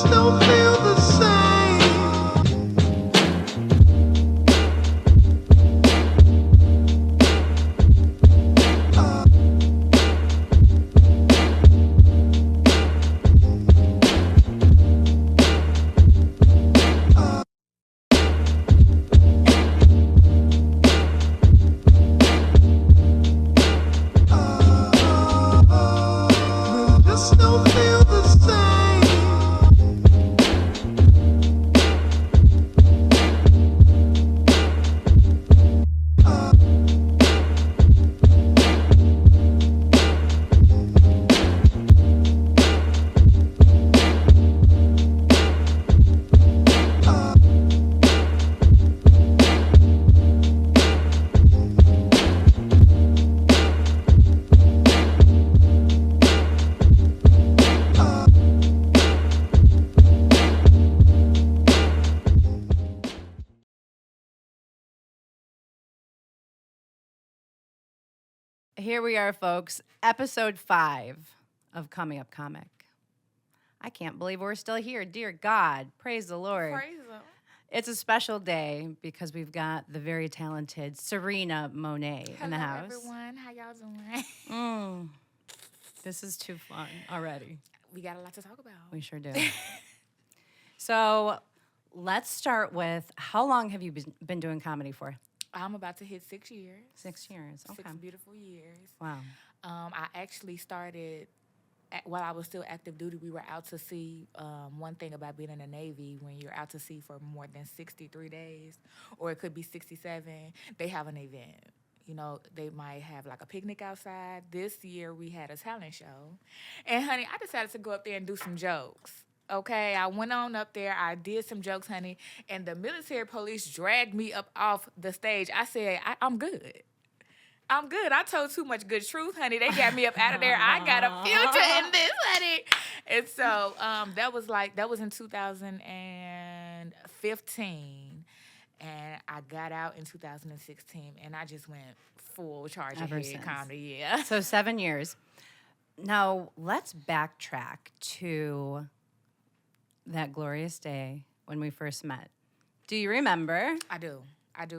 just don't feel the same. Just don't feel the same. Here we are, folks. Episode 5 of Coming Up Comic. I can't believe we're still here. Dear God, praise the Lord. Praise Him. It's a special day because we've got the very talented Serena Monay in the house. Hello, everyone. How y'all doing? This is too fun already. We got a lot to talk about. We sure do. So let's start with, how long have you been doing comedy for? I'm about to hit 6 years. 6 years. Okay. 6 beautiful years. Wow. I actually started while I was still active duty. We were out to sea. One thing about being in the Navy, when you're out to sea for more than 63 days, or it could be 67, they have an event. You know, they might have like a picnic outside. This year we had a talent show. And honey, I decided to go up there and do some jokes. Okay, I went on up there, I did some jokes, honey, and the military police dragged me up off the stage. I said, I'm good. I'm good. I told too much good truth, honey. They got me up out of there. I got a future in this, honey. And so that was in 2015. And I got out in 2016, and I just went full charge Ever ahead since. comedy, yeah. So 7 years. Now, let's backtrack to that glorious day when we first met. Do you remember? I do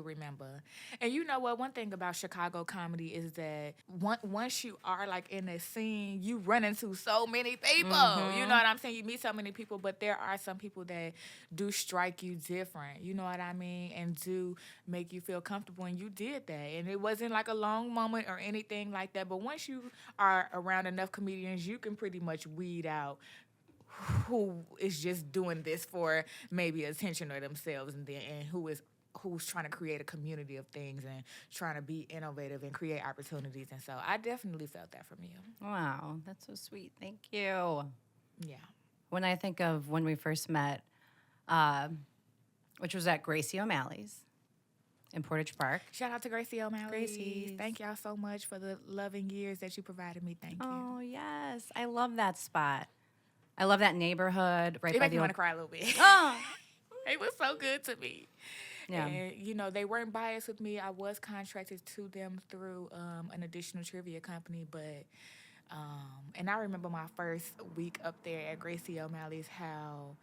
remember. And you know what? One thing about Chicago comedy is that once you are like in a scene, you run into so many people. Mm-hmm. You know what I'm saying? You meet so many people, but there are some people that do strike you different. You know what I mean? And do make you feel comfortable. And you did that. And it wasn't like a long moment or anything like that. But once you are around enough comedians, you can pretty much weed out who is just doing this for maybe attention or themselves, and who's trying to create a community of things and trying to be innovative and create opportunities. And so I definitely felt that from you. Wow, that's so sweet. Thank you. Yeah. When I think of when we first met, which was at Gracie O'Malley's in Portage Park. Shout out to Gracie O'Malley. Gracie's. Thank y'all so much for the loving years that you provided me. Thank you. Oh, yes. I love that spot. I love that neighborhood right It by made the me want old... to cry a little bit. Oh, It was so good to me. yeah. And, you know, they weren't biased with me. I was contracted to them through an additional trivia company, but, and I remember my first week up there at Gracie O'Malley's, how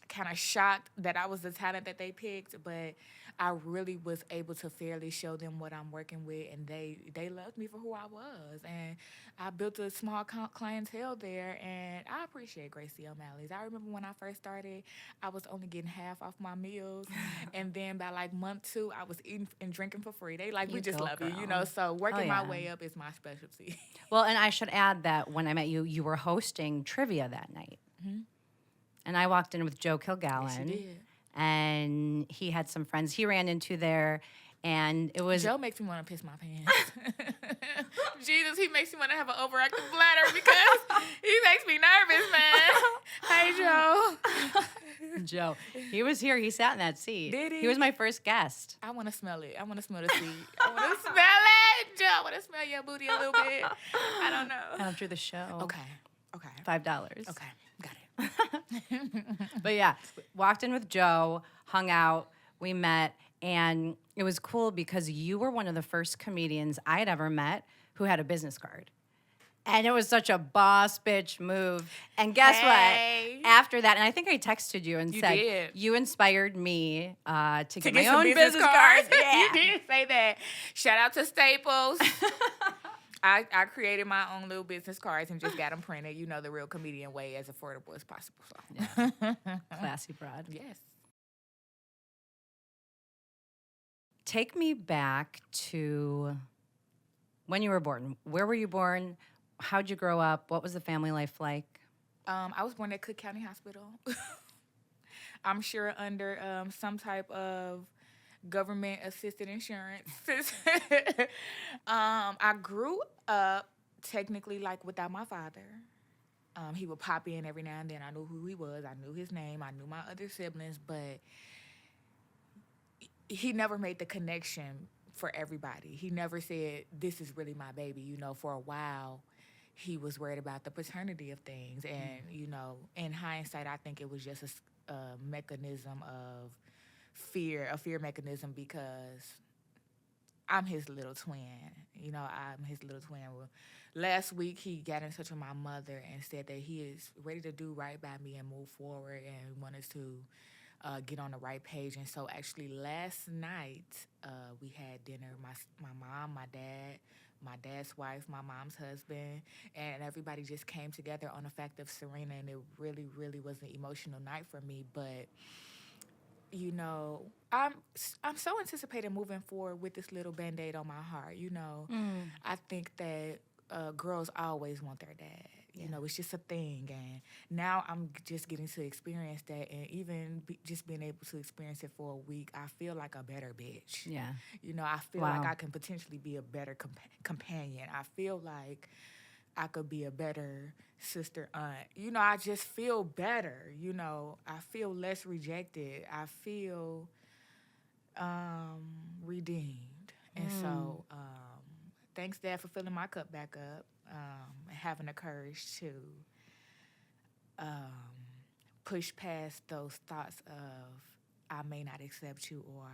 kind of shocked that I was the talent that they picked, but I really was able to fairly show them what I'm working with, and they loved me for who I was. And I built a small clientele there, and I appreciate Gracie O'Malley's. I remember when I first started, I was only getting half off my meals, and then by like month 2, I was eating and drinking for free. They like, we just love you, you know, so working my way up is my specialty. Well, and I should add that when I met you, you were hosting trivia that night. Mm-hmm. And I walked in with Joe Kilgallen. Yes, you did. And he had some friends he ran into there, and it was... Joe makes me want to piss my pants. Jesus, he makes me want to have an overactive bladder because he makes me nervous, man. Hey, Joe. Joe, he was here. He sat in that seat. Did he? He was my first guest. I want to smell it. I want to smell the seat. I want to smell it. Joe, I want to smell your booty a little bit. I don't know. After the show. Okay. $5. Okay. Got it. But yeah, walked in with Joe, hung out, we met, and it was cool because you were one of the first comedians I had ever met who had a business card. And it was such a boss bitch move. And guess Hey. what? After that, and I think I texted you and You said, did. you inspired me to To get get my some own business business cards. cards. Yeah. You did say that. Shout out to Staples. I created my own little business cards and just got them printed, you know, the real comedian way, as affordable as possible. So. Classy broad. Yes. Take me back to when you were born. Where were you born? How'd you grow up? What was the family life like? I was born at Cook County Hospital. I'm sure under some type of government assisted insurance. I grew up technically like without my father. He would pop in every now and then. I knew who he was. I knew his name. I knew my other siblings, but he never made the connection for everybody. He never said, this is really my baby. You know, for a while, he was worried about the paternity of things. And, you know, in hindsight, I think it was just a mechanism of fear, a fear mechanism, because I'm his little twin. You know, I'm his little twin. Well, last week, he got in touch with my mother and said that he is ready to do right by me and move forward and want us to get on the right page. And so actually last night, we had dinner, my mom, my dad's wife, my mom's husband, and everybody just came together on the fact of Serena, and it really, really was an emotional night for me. But, you know, I'm so anticipated moving forward with this little Band-Aid on my heart, you know. I think that girls always want their dad. You know, it's just a thing. And now I'm just getting to experience that. And even just being able to experience it for a week, I feel like a better bitch. Yeah. You know, I feel Wow. like I can potentially be a better companion. I feel like I could be a better sister, aunt. You know, I just feel better. You know, I feel less rejected. I feel redeemed. And so thanks, Dad, for filling my cup back up. And having the courage to push past those thoughts of I may not accept you, or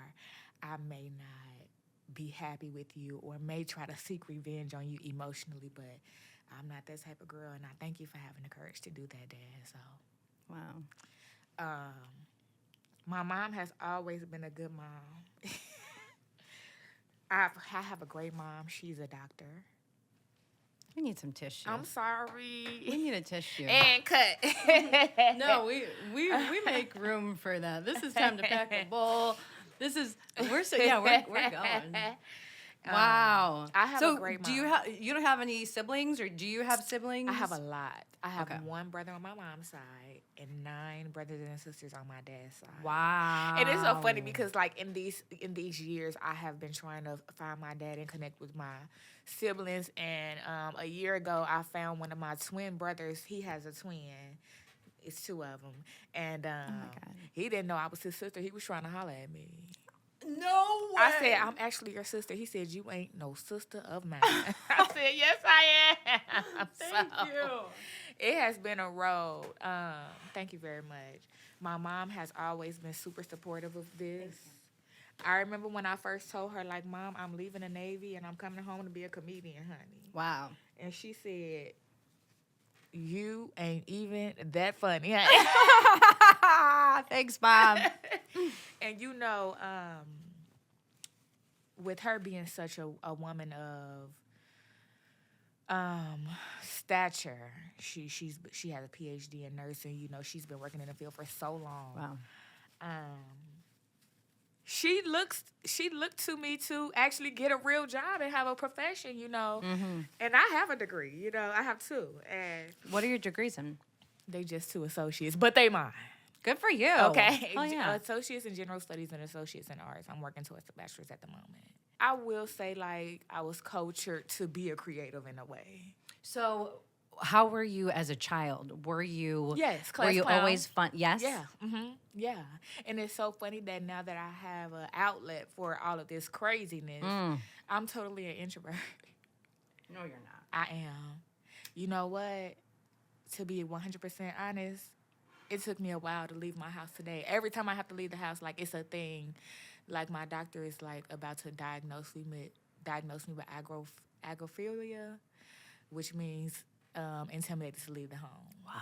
I may not be happy with you, or may try to seek revenge on you emotionally, but I'm not that type of girl, and I thank you for having the courage to do that, Dad. So, Wow. My mom has always been a good mom. I have a great mom. She's a doctor. We need some tissue. I'm sorry. We need a tissue. And cut. No, we make room for that. This is time to pack a bowl. We're going. Wow. I have a great do mom. you don't have any siblings, or do you have siblings? I have a lot. I have Okay. one brother on my mom's side and 9 brothers and sisters on my dad's side. Wow. It is so funny because, like, in these years, I have been trying to find my dad and connect with my siblings. And a year ago, I found one of my twin brothers. He has a twin. It's 2 of them. And God. he didn't know I was his sister. He was trying to holler at me. No way. I said, I'm actually your sister. He said, you ain't no sister of mine. I said, yes, I am. Thank you. It has been a road. Thank you very much. My mom has always been super supportive of this. I remember when I first told her, like, Mom, I'm leaving the Navy and I'm coming home to be a comedian, honey. Wow. And she said, you ain't even that funny. Thanks, Mom. And, you know, with her being such a woman of stature, she has a PhD in nursing. You know, she's been working in the field for so long. Wow. She looked to me to actually get a real job and have a profession, you know. Mm-hmm. And I have a degree, you know. I have 2, and What are your degrees in? they just 2 associates, but they mine. Good for you. Okay. Oh, yeah. Associates in general studies and associates in arts. I'm working towards the bachelor's at the moment. I will say, like, I was cultured to be a creative in a way. So, how were you as a child? Were you? Yes, Were class you clown. always fun? Yes. Yeah. Yeah. And it's so funny that now that I have an outlet for all of this craziness, I'm totally an introvert. No, you're not. I am. You know what? To be 100% honest, it took me a while to leave my house today. Every time I have to leave the house, like, it's a thing. Like, my doctor is, like, about to diagnose me with agoraphilia, which means intimidated to leave the home. Wow.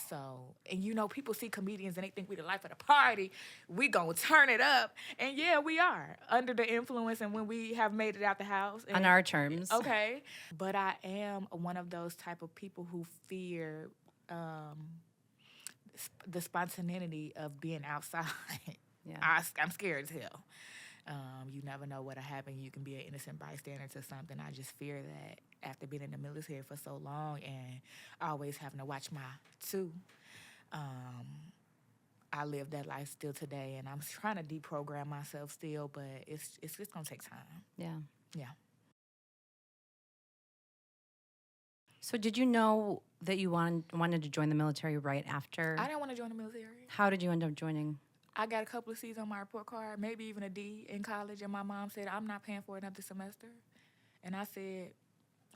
So, and you know, people see comedians and they think we the life of the party. We gonna turn it up, and yeah, we are under the influence. And when we have made it out the house, On our terms. okay. But I am one of those type of people who fear the spontaneity of being outside. Yeah. I'm scared as hell. You never know what'll happen. You can be an innocent bystander to something. I just fear that after being in the military for so long and always having to watch my two, I live that life still today, and I'm trying to deprogram myself still, but it's just gonna take time. Yeah. Yeah. So did you know that you wanted to join the military right after? I didn't want to join the military. How did you end up joining? I got a couple of C's on my report card, maybe even a D in college, and my mom said, I'm not paying for another semester. And I said,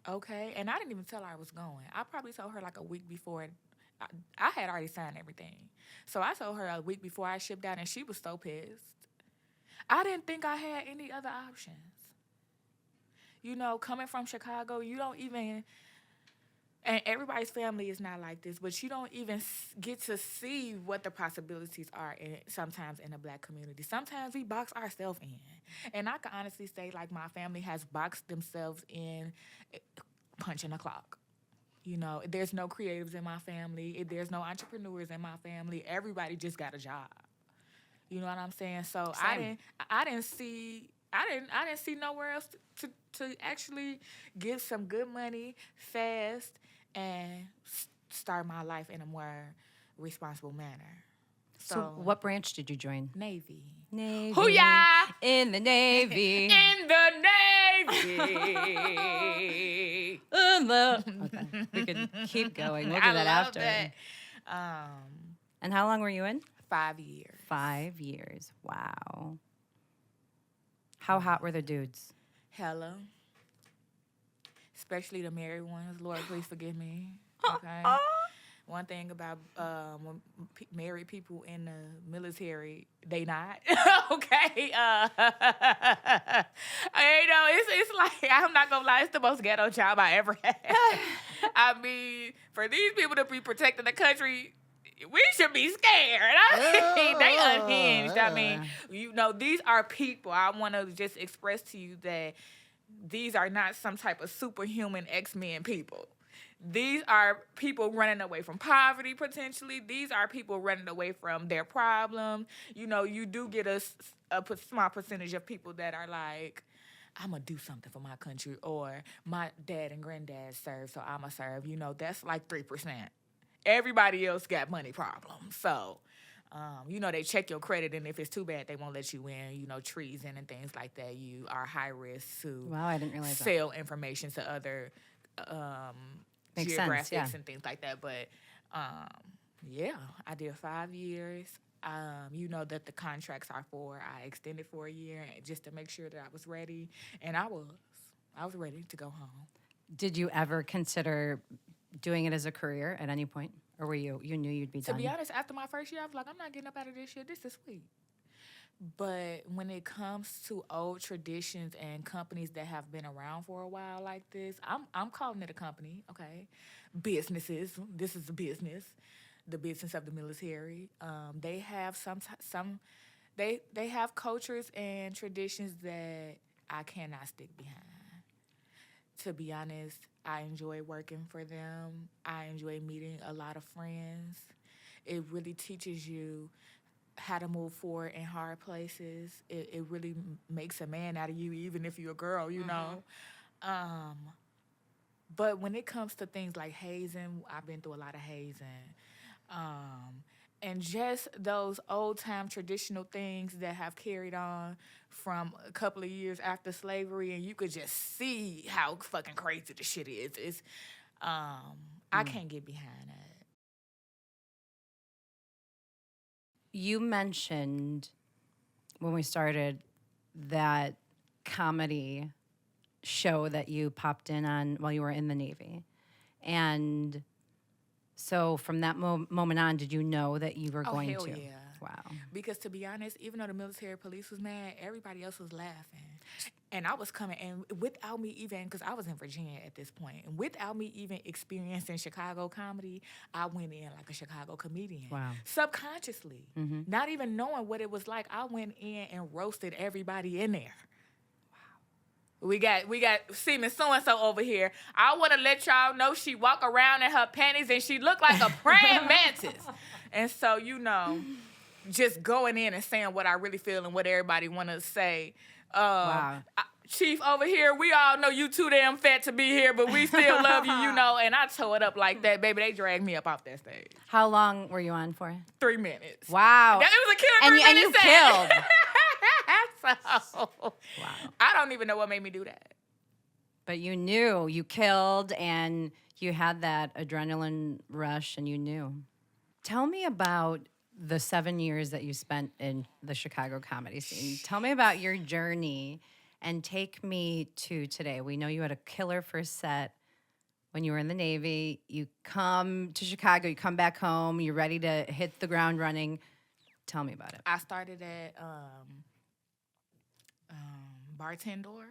okay. And I didn't even tell her I was going. I probably told her like a week before. I had already signed everything. So I told her a week before I shipped out, and she was so pissed. I didn't think I had any other options. You know, coming from Chicago, you don't even... And everybody's family is not like this, but you don't even get to see what the possibilities are sometimes in the Black community. Sometimes we box ourselves in. And I can honestly say, like, my family has boxed themselves in punching the clock. You know, there's no creatives in my family. There's no entrepreneurs in my family. Everybody just got a job. You know what I'm saying? So Same. I didn't see nowhere else to actually get some good money fast and start my life in a more responsible manner. So what branch did you join? Navy. Navy. Hoo-yah! In the Navy. In the Navy. Okay. We could keep going. We'll do that after. That. And how long were you in? 5 years. 5 years. Wow. How hot were the dudes? Hella. Especially the married ones. Lord, please forgive me. Okay. One thing about when married people in the military, they not. Okay. You know, it's like, I'm not going to lie, it's the most ghetto job I ever had. I mean, for these people to be protecting the country, we should be scared. I mean, they unhinged. I mean, you know, these are people. I want to just express to you that these are not some type of superhuman X-Men people. These are people running away from poverty, potentially. These are people running away from their problems. You know, you do get a small percentage of people that are like, I'm going to do something for my country, or my dad and granddad served, so I'm going to serve. You know, that's like 3%. Everybody else got money problems. So, you know, they check your credit, and if it's too bad, they won't let you in. You know, treason and things like that. You are high risk to Wow, I didn't realize sell information to other Makes geographics sense, yeah. and things like that. But, yeah, I did 5 years. You know that the contracts are I extended for a year just to make sure that I was ready. And I was ready to go home. Did you ever consider doing it as a career at any point? Or were you knew you'd be done? To be honest, after my first year, I was like, I'm not getting up out of this shit. This is sweet. But when it comes to old traditions and companies that have been around for a while like this, I'm calling it a company, okay? Businesses. This is a business. The business of the military. They have they have cultures and traditions that I cannot stick behind. To be honest, I enjoy working for them. I enjoy meeting a lot of friends. It really teaches you how to move forward in hard places. It really makes a man out of you, even if you're a girl, you know. But when it comes to things like hazing, I've been through a lot of hazing. And just those old-time traditional things that have carried on from a couple of years after slavery, and you could just see how fucking crazy the shit is. It's, I can't get behind that. You mentioned when we started that comedy show that you popped in on while you were in the Navy. And so from that moment on, did you know that you were going hell to? Yeah. Wow. Because to be honest, even though the military police was mad, everybody else was laughing. And I was coming, and without me even, because I was in Virginia at this point, and without me even experiencing Chicago comedy, I went in like a Chicago comedian. Wow. Subconsciously. Not even knowing what it was like, I went in and roasted everybody in there. We got Seaman so-and-so over here. I want to let y'all know she walk around in her panties and she look like a praying mantis. And so, just going in and saying what I really feel and what everybody want to say. Wow. Chief over here, we all know you too damn fat to be here, but we still love you, And I tore it up like that, baby. They dragged me up off that stage. How long were you on for? 3 minutes. Wow. It was a killer 3 And you minute set. killed. So, Wow. I don't even know what made me do that. But you knew. You killed, and you had that adrenaline rush, and you knew. Tell me about the 7 years that you spent in the Chicago comedy scene. Tell me about your journey and take me to today. We know you had a killer first set when you were in the Navy. You come to Chicago, you come back home, you're ready to hit the ground running. Tell me about it. I started at Bartenders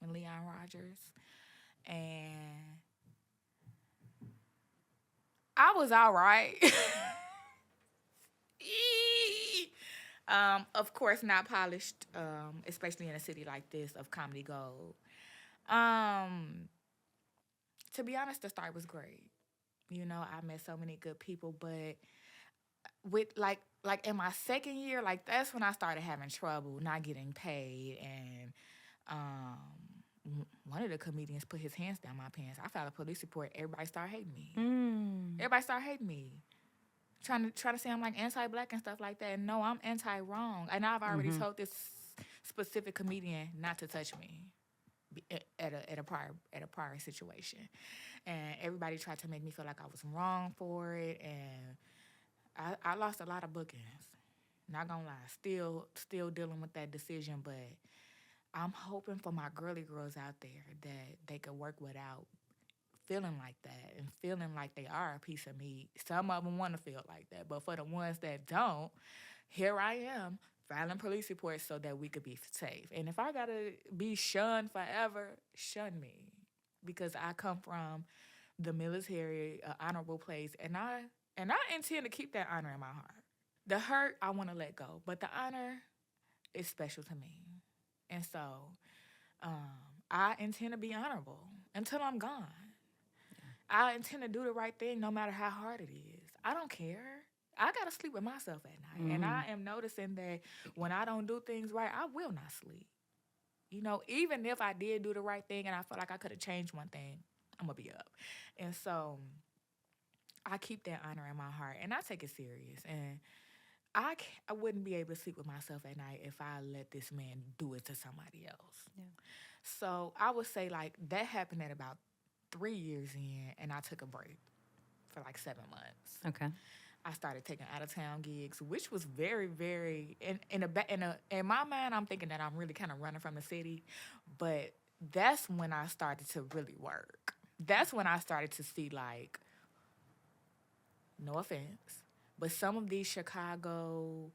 with Leon Rogers, and I was all right. Of course, not polished, especially in a city like this of comedy gold. To be honest, the start was great. I met so many good people, but with like in my second year, that's when I started having trouble, not getting paid, and one of the comedians put his hands down my pants. I filed a police report. Everybody started hating me. Everybody started hating me. Trying to say I'm like anti-black and stuff like that. And no, I'm anti-wrong. And I've already told this specific comedian not to touch me at a prior situation. And everybody tried to make me feel like I was wrong for it. And I lost a lot of bookings. Not gonna lie. Still dealing with that decision, but I'm hoping for my girly girls out there that they could work without feeling like that and feeling like they are a piece of meat. Some of them want to feel like that, but for the ones that don't, here I am filing police reports so that we could be safe. And if I gotta be shunned forever, shun me, because I come from the military, an honorable place, and I intend to keep that honor in my heart. The hurt I want to let go, but the honor is special to me, and so I intend to be honorable until I'm gone. I intend to do the right thing no matter how hard it is. I don't care. I got to sleep with myself at night. And I am noticing that when I don't do things right, I will not sleep. Even if I did do the right thing and I felt like I could have changed one thing, I'm going to be up. And so I keep that honor in my heart, and I take it serious. And I wouldn't be able to sleep with myself at night if I let this man do it to somebody else. Yeah. So I would say that happened at about 3 years in, and I took a break for 7 months. Okay. I started taking out of town gigs, which was very, very in my mind. I'm thinking that I'm really kind of running from the city, but that's when I started to really work. That's when I started to see no offense, but some of these Chicago,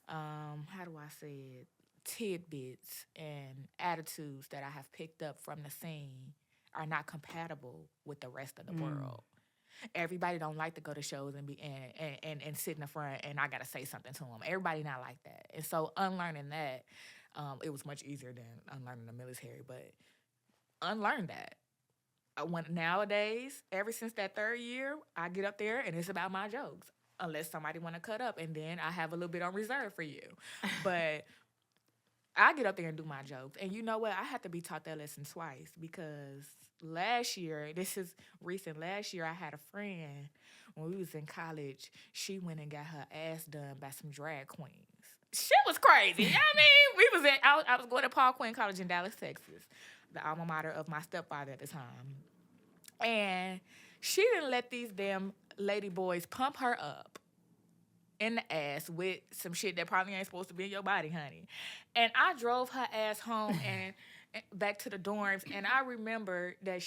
how do I say it, tidbits and attitudes that I have picked up from the scene are not compatible with the rest of the world. Everybody don't like to go to shows and be and sit in the front, and I gotta say something to them. Everybody not like that, and so unlearning that, it was much easier than unlearning the military. But unlearn that. Nowadays, ever since that third year, I get up there and it's about my jokes, unless somebody want to cut up, and then I have a little bit on reserve for you. But I get up there and do my jokes. And you know what? I had to be taught that lesson twice, because last year, this is recent, last year I had a friend, when we was in college, she went and got her ass done by some drag queens. Shit was crazy. You know what I mean? I was going to Paul Quinn College in Dallas, Texas, the alma mater of my stepfather at the time. And she didn't let these damn lady boys pump her up in the ass with some shit that probably ain't supposed to be in your body, honey. And I drove her ass home and back to the dorms, and I remember that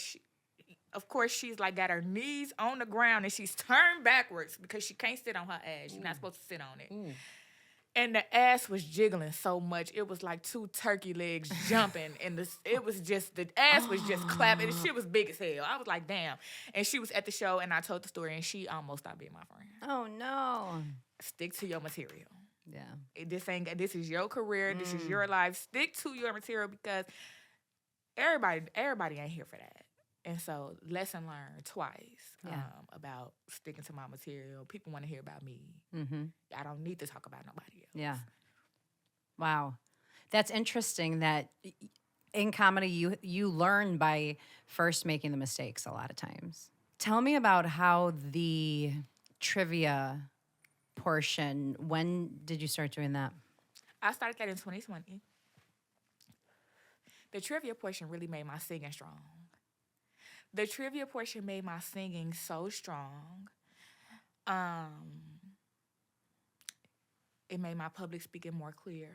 Of course, she's like got her knees on the ground and she's turned backwards because she can't sit on her ass. You're not supposed to sit on it. And the ass was jiggling so much, it was like two turkey legs jumping, and it was just the ass was just clapping. The shit was big as hell. I was like, damn. And she was at the show, and I told the story, and she almost stopped being my friend. Oh no. Stick to your material. Yeah. This is your career. This is your life. Stick to your material because everybody ain't here for that. And so, lesson learned twice about sticking to my material. People want to hear about me. Mm-hmm. I don't need to talk about nobody else. Yeah. Wow. That's interesting that in comedy you learn by first making the mistakes a lot of times. Tell me about how the trivia portion, when did you start doing that? I started that in 2020. The trivia portion really made my singing strong. The trivia portion made my singing so strong. It made my public speaking more clear.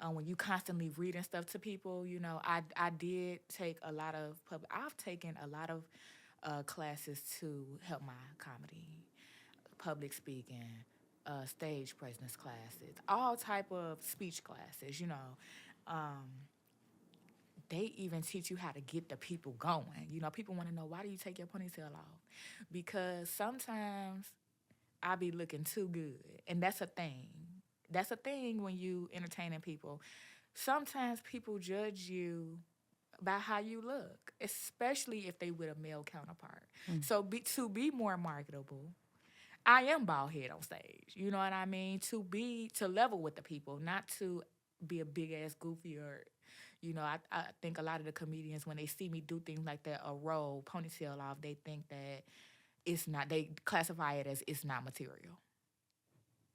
When you constantly reading stuff to people, you know, I did take a lot of I've taken a lot of classes to help my comedy, public speaking, stage presence classes, all type of speech classes. You know, they even teach you how to get the people going. You know, people want to know, why do you take your ponytail off? Because sometimes I be looking too good, and that's a thing. That's a thing when you entertaining people. Sometimes people judge you by how you look, especially if they with a male counterpart. So to be more marketable, I am bald head on stage. You know what I mean? To level with the people, not to be a big ass goofy or, you know, I think a lot of the comedians, when they see me do things like that, a roll, ponytail off, they think that it's not, they classify it as it's not material.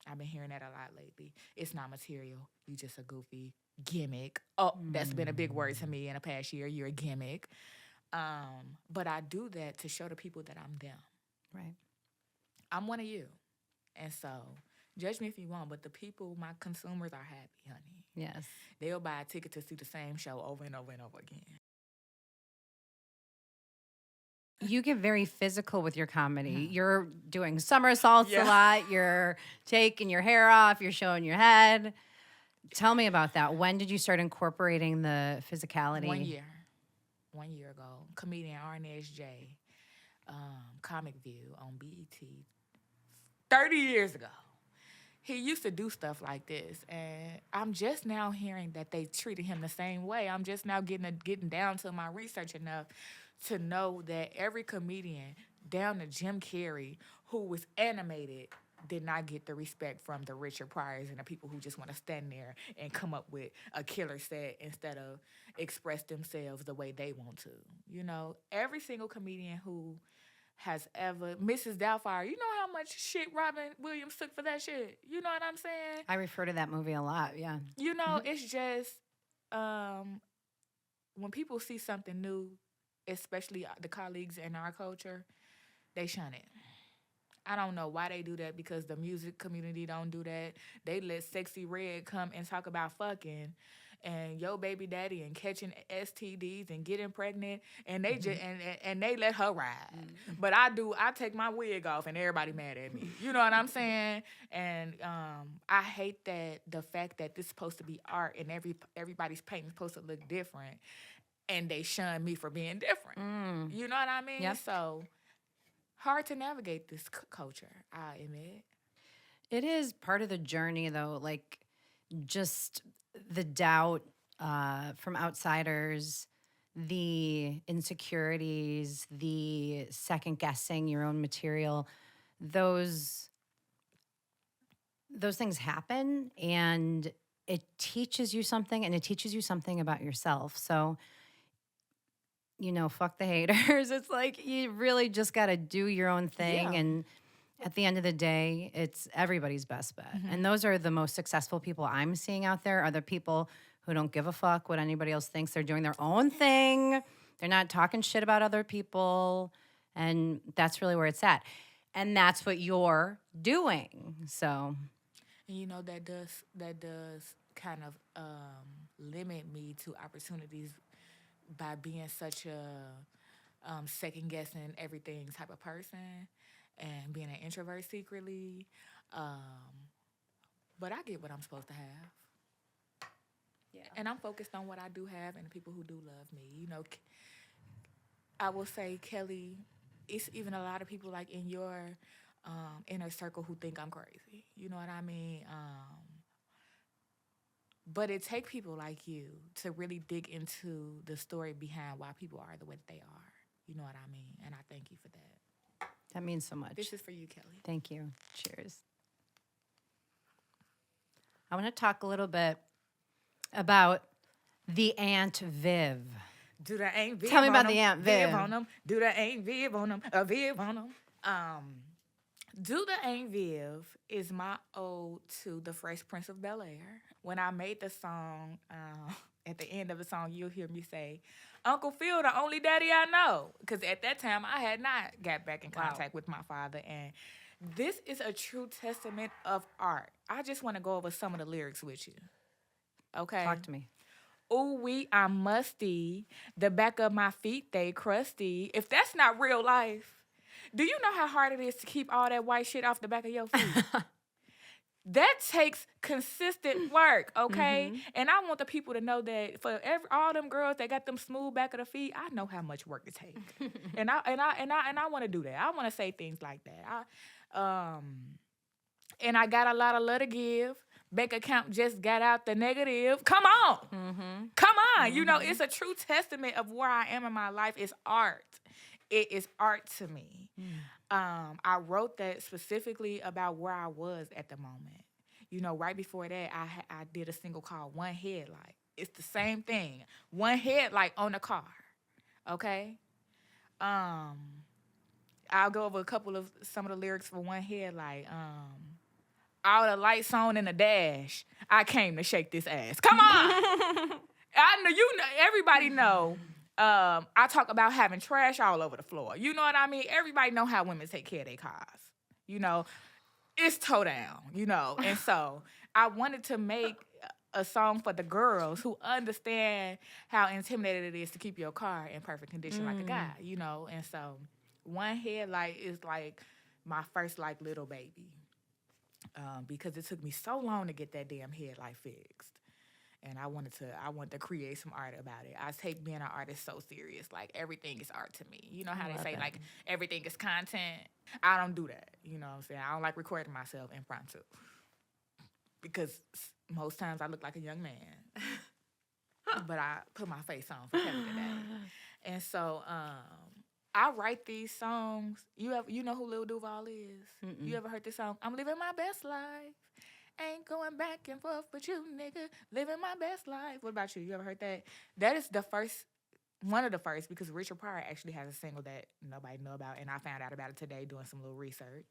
I've been hearing that a lot lately. It's not material. You just a goofy gimmick. Oh, that's been a big word to me in the past year. You're a gimmick. But I do that to show the people that I'm them. Right. I'm one of you. And so, judge me if you want, but the people, my consumers, are happy, honey. Yes. They'll buy a ticket to see the same show over and over and over again. You get very physical with your comedy. You're doing somersaults a lot. You're taking your hair off. You're showing your head. Tell me about that. When did you start incorporating the physicality? 1 year. 1 year ago. Comedian Arnez J. Comic View on BET 30 years ago. He used to do stuff like this, and I'm just now hearing that they treated him the same way. I'm just now getting down to my research enough to know that every comedian, down to Jim Carrey, who was animated, did not get the respect from the Richard Pryors and the people who just want to stand there and come up with a killer set instead of express themselves the way they want to. You know, every single comedian who has ever, Mrs. Doubtfire, you know how much shit Robin Williams took for that shit? You know what I'm saying? I refer to that movie a lot, yeah. You know, it's just, when people see something new, especially the colleagues in our culture, they shun it. I don't know why they do that, because the music community don't do that. They let Sexy Red come and talk about fucking and yo baby daddy and catching STDs and getting pregnant, and they just and they let her ride. But I take my wig off and everybody mad at me. You know what I'm saying? And I hate that the fact that this is supposed to be art and everybody's painting is supposed to look different, and they shun me for being different. You know what I mean? Yep. So hard to navigate this culture, I admit. It is part of the journey, though, like just the doubt from outsiders, the insecurities, the second guessing your own material. Those things happen, and it teaches you something, and it teaches you something about yourself. So, you know, fuck the haters. It's like you really just got to do your own thing. Yeah. And at the end of the day, it's everybody's best bet. And those are the most successful people I'm seeing out there, are the people who don't give a fuck what anybody else thinks. They're doing their own thing. They're not talking shit about other people. And that's really where it's at. And that's what you're doing. So, And you know, that does kind of limit me to opportunities by being such a second guessing everything type of person and being an introvert secretly. Um, but I get what I'm supposed to have. Yeah. And I'm focused on what I do have and the people who do love me. I will say, Kelly, it's even a lot of people like in your inner circle who think I'm crazy. You know what I mean? But it take people like you to really dig into the story behind why people are the way that they are. You know what I mean? And I thank you for that. That means so much. This is for you, Kelly. Thank you. Cheers. I want to talk a little bit about the Aunt Viv. Do the Aunt Viv Tell me on about them, the Aunt Viv. on them. Do the Aunt Viv on them. A Viv on them. Do the Aunt Viv is my ode to the Fresh Prince of Bel-Air. When I made the song, at the end of the song, you'll hear me say, Uncle Phil, the only daddy I know. Because at that time, I had not got back in contact with my father. And this is a true testament of art. I just want to go over some of the lyrics with you. Okay? Talk to me. Ooh, I'm musty. The back of my feet, they crusty. If that's not real life, do you know how hard it is to keep all that white shit off the back of your feet? That takes consistent work, okay? And I want the people to know that for all them girls that got them smooth back of the feet, I know how much work it takes, and I want to do that. I want to say things like that. And I got a lot of love to give. Bank account just got out the negative. Come on, come on. You know, it's a true testament of where I am in my life. It's art. It is art to me. I wrote that specifically about where I was at the moment. You know, right before that, I did a single called One Headlight. It's the same thing. One headlight on the car. Okay? I'll go over some of the lyrics for One Headlight. All the lights on in the dash. I came to shake this ass. Come on! I know everybody know. I talk about having trash all over the floor. You know what I mean? Everybody know how women take care of their cars. You know, it's toe down, you know. And so I wanted to make a song for the girls who understand how intimidated it is to keep your car in perfect condition like a guy, you know. And so One Headlight is like my first like little baby. Because it took me so long to get that damn headlight fixed. And I wanted to create some art about it. I take being an artist so serious. Like, everything is art to me. You know how they say, like, everything is content? I don't do that. You know what I'm saying? I don't like recording myself in front of. Because most times I look like a young man. But I put my face on for Kelly today. And so I write these songs. You know who Lil Duval is? You ever heard this song? I'm living my best life. Ain't going back and forth with you, nigga. Living my best life. What about you? You ever heard that? That is one of the first, because Richard Pryor actually has a single that nobody know about, and I found out about it today doing some little research.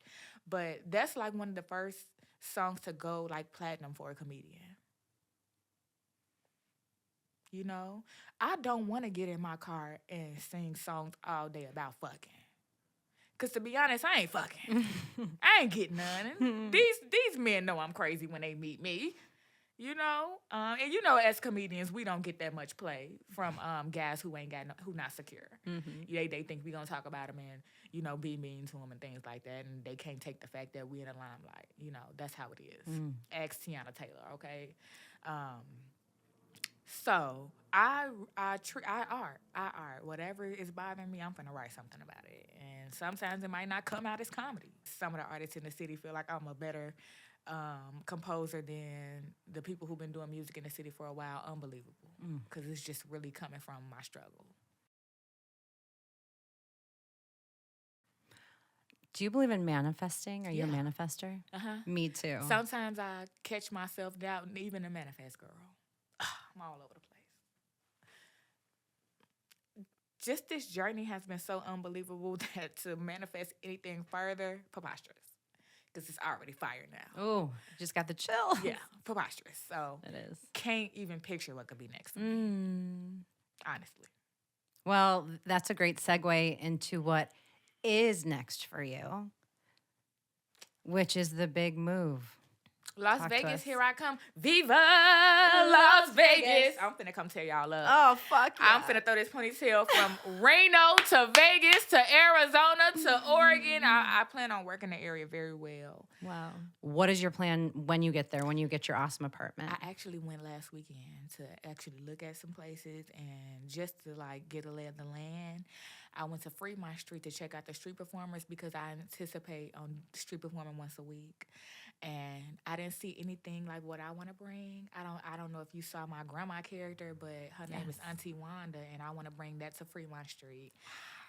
But that's like one of the first songs to go like platinum for a comedian. You know? I don't want to get in my car and sing songs all day about fucking. Because to be honest, I ain't fucking. I ain't getting none. These men know I'm crazy when they meet me. You know? And you know, as comedians, we don't get that much play from guys who not secure. They think we gonna talk about them and, you know, be mean to them and things like that. And they can't take the fact that we in the limelight. You know, that's how it is. Ask Tiana Taylor, okay? So I art. Whatever is bothering me, I'm gonna write something about it. And sometimes it might not come out as comedy. Some of the artists in the city feel like I'm a better composer than the people who've been doing music in the city for a while. Unbelievable, because it's just really coming from my struggle. Do you believe in manifesting? Are you a manifester? Me too. Sometimes I catch myself doubting even a manifest girl. I'm all over the place. Just this journey has been so unbelievable that to manifest anything further, preposterous. Because it's already fire now. Oh, just got the chill. Yeah, preposterous. So it is. Can't even picture what could be next for me. Honestly. Well, that's a great segue into what is next for you, which is the big move. Las Talk to Vegas, us. here I come. Viva Las Vegas. I'm finna come tear y'all up. Oh, fuck yeah. I'm finna throw this ponytail from Reno to Vegas to Arizona to Oregon. I plan on working the area very well. Wow. What is your plan when you get there, when you get your awesome apartment? I actually went last weekend to actually look at some places and just to like get a lay of the land. I went to Fremont Street to check out the street performers because I anticipate on street performing once a week. And I didn't see anything like what I want to bring. I don't know if you saw my grandma character, but her name is Auntie Wanda, and I want to bring that to Fremont Street.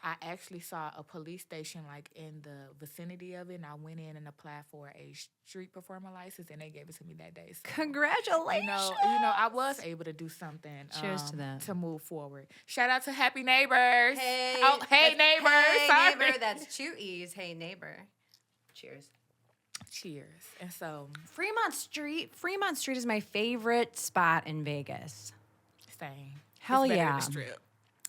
I actually saw a police station like in the vicinity of it, and I went in and applied for a street performer license, and they gave it to me that day. So, Congratulations. I was able to do something. Cheers to that. To move forward. Shout out to Happy Neighbors. Hey. Oh, hey neighbor. Hey, Sorry. neighbor. That's 2 E's. Hey, neighbor. Cheers. Cheers. And so, Fremont Street is my favorite spot in Vegas. same. Hell It's better yeah. than the Strip.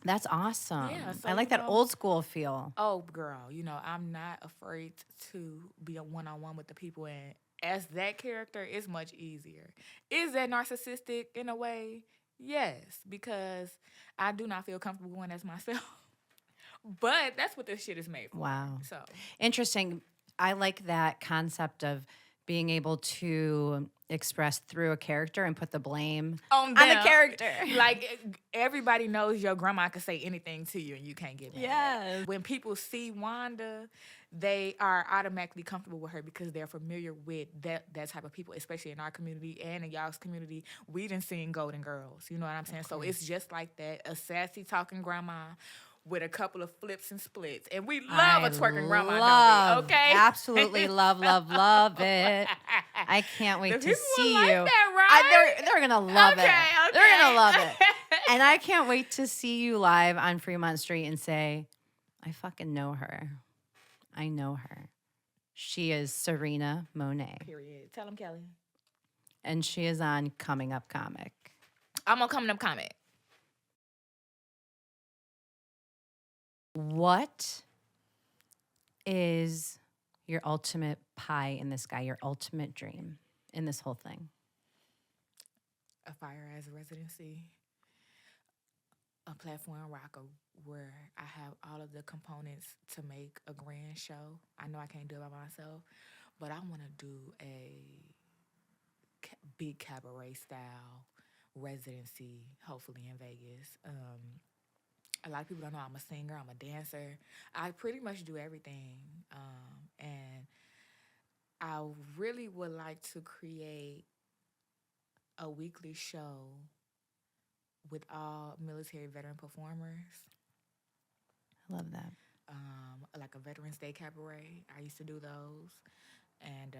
That's awesome. Yeah, so, I like you that know- old school feel. Oh, girl, I'm not afraid to be a one-on-one with the people, and as that character, it's much easier. Is that narcissistic in a way? Yes, because I do not feel comfortable going as myself. But that's what this shit is made for. Wow. So, Interesting. I like that concept of being able to express through a character and put the blame on the them, character. Like, everybody knows your grandma can say anything to you and you can't get mad. Yes. When people see Wanda, they are automatically comfortable with her because they're familiar with that type of people, especially in our community and in y'all's community. We done seen Golden Girls. You know what I'm saying? So it's just like that, a sassy talking grandma with a couple of flips and splits. And we love a twerking grandma, don't we? Okay? Absolutely love it. I can't wait The to people will see like you. that, right? They're gonna love it. Okay. They're gonna love it. And I can't wait to see you live on Fremont Street and say, I fucking know her. I know her. She is Serena Monay. Period. Tell them, Kelly. And she is on Coming Up Comic. I'm on Coming Up Comic. What is your ultimate pie in the sky, your ultimate dream in this whole thing? A Fire as a Residency. A platform where I have all of the components to make a grand show. I know I can't do it by myself, but I want to do a big cabaret style residency, hopefully in Vegas. A lot of people don't know I'm a singer, I'm a dancer. I pretty much do everything. And I really would like to create a weekly show with all military veteran performers. I love that. Like a Veterans Day cabaret. I used to do those. And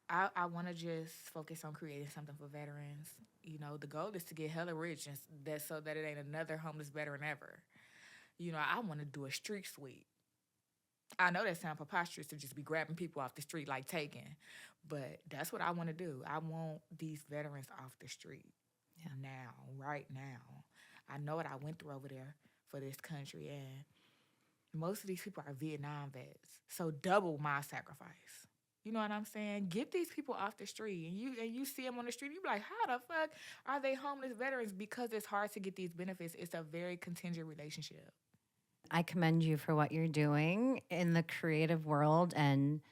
I want to just focus on creating something for veterans. You know, the goal is to get hella rich and so that it ain't another homeless veteran ever. You know, I want to do a street sweep. I know that sounds preposterous to just be grabbing people off the street like taking, but that's what I want to do. I want these veterans off the street now, right now. I know what I went through over there for this country, and most of these people are Vietnam vets, so double my sacrifice. You know what I'm saying? Get these people off the street, and you see them on the street, you be like, how the fuck are they homeless veterans? Because it's hard to get these benefits. It's a very contingent relationship. I commend you for what you're doing in the creative world, and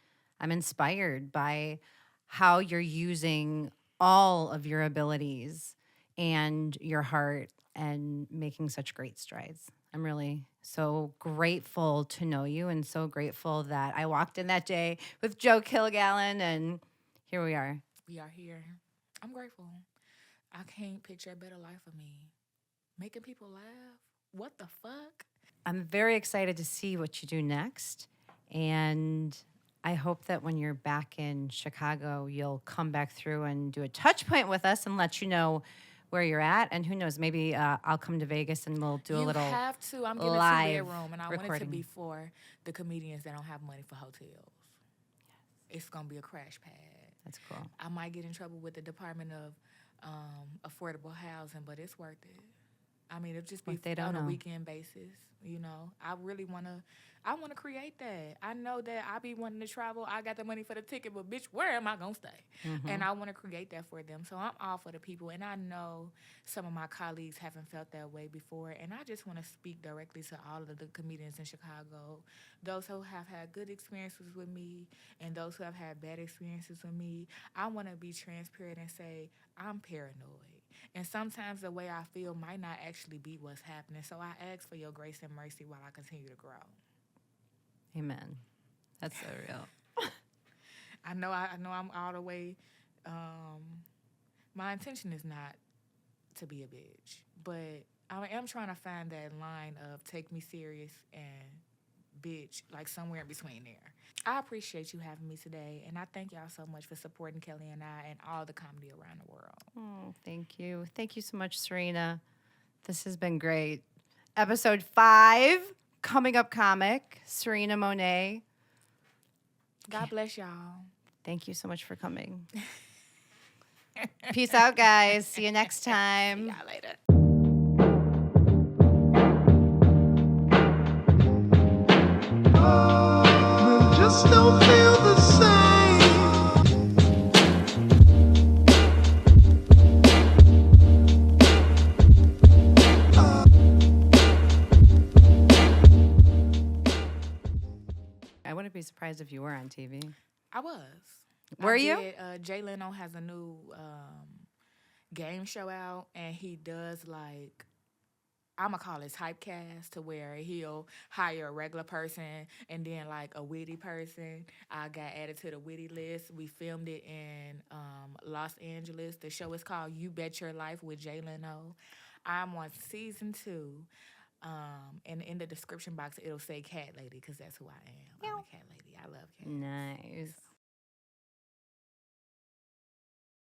I'm inspired by how you're using all of your abilities and your heart and making such great strides. I'm really so grateful to know you and so grateful that I walked in that day with Joe Kilgallen, and here we are. We are here. I'm grateful. I can't picture a better life for me. Making people laugh. What the fuck? I'm very excited to see what you do next, and I hope that when you're back in Chicago, you'll come back through and do a touch point with us and let you know where you're at. And who knows, maybe I'll come to Vegas and we'll do a little You have to. I'm getting a live two-bedroom, and I want it to recording. be for the comedians that don't have money for hotels. It's going to be a crash pad. That's cool. I might get in trouble with the Department of Affordable Housing, but it's worth it. I mean, it'll just be What they don't on a know. weekend basis. You know, I wanna create that. I know that I be wanting to travel. I got the money for the ticket, but bitch, where am I gonna stay? And I want to create that for them. So I'm all for the people, and I know some of my colleagues haven't felt that way before. And I just want to speak directly to all of the comedians in Chicago, those who have had good experiences with me, and those who have had bad experiences with me. I want to be transparent and say I'm paranoid. And sometimes the way I feel might not actually be what's happening. So I ask for your grace and mercy while I continue to grow. Amen. That's so real. I know I'm all the way. My intention is not to be a bitch, but I am trying to find that line of take me serious and bitch, like somewhere in between there. I appreciate you having me today, and I thank y'all so much for supporting Kelly and I and all the comedy around the world. Oh, thank you. Thank you so much, Serena. This has been great. Episode 5, coming up comic, Serena Monay. God bless y'all. Thank you so much for coming. Peace out, guys. See you next time. Y'all later. But just don't feel the same. I wouldn't be surprised if you were on TV. I was. Were you? Jay Leno has a new game show out, and he does like, I'ma call it typecast, to where he'll hire a regular person and then like a witty person. I got added to the witty list. We filmed it in Los Angeles. The show is called You Bet Your Life with Jay Leno. I'm on season 2. And in the description box, it'll say Cat Lady, because that's who I am. I'm a cat lady. I love cats. Nice.